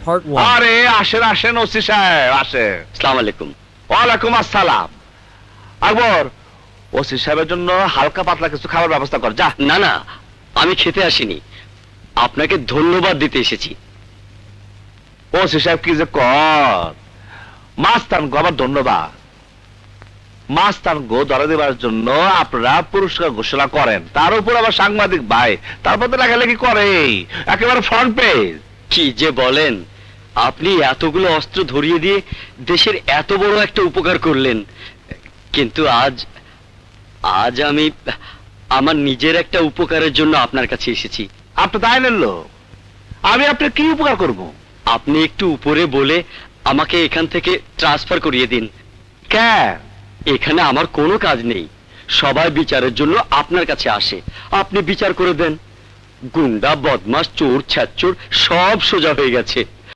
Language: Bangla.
Part 1. আরে আসেন আসেন ওসি সাহেব আসেন। আসসালামু আলাইকুম। ওয়ালাইকুম আসসালাম। আকবর, ওসি সাহেবের জন্য হালকা পাতলা কিছু খাবার ব্যবস্থা কর যা। না না, আমি খেতে আসিনি, আপনাকে ধন্যবাদ দিতে এসেছি। ওসি সাহেব কি যে কর, মাস্তান গো আবার ধন্যবাদ। মাস্তান গো ধরে দেবার জন্য আপনারা পুরস্কার ঘোষণা করেন, তার উপর আবার সাংবাদিক ভাই তারপর তো লেখালেখি করে একেবারে ফ্রন্ট পেজ। কি যে বলেন, আপনি এতগুলো অস্ত্র ধরিয়ে দিয়ে দেশের এত বড় একটা উপকার করলেন, কিন্তু আজ আমি আমার নিজের একটা উপকারের জন্য আপনার কাছে এসেছি। আপনি তাই নিল, আমি আপনার কি উপকার করব? আপনি একটু উপরে বলে আমাকে এখান থেকে ট্রান্সফার করিয়ে দিন। কেন? এখানে আমার কোনো কাজ নেই, সবাই বিচারের জন্য আপনার কাছে আসে, আপনি বিচার করে দেন। গুন্ডা বদমাস চোর ছ্যাচোর সব সোজা হয়ে গেছে।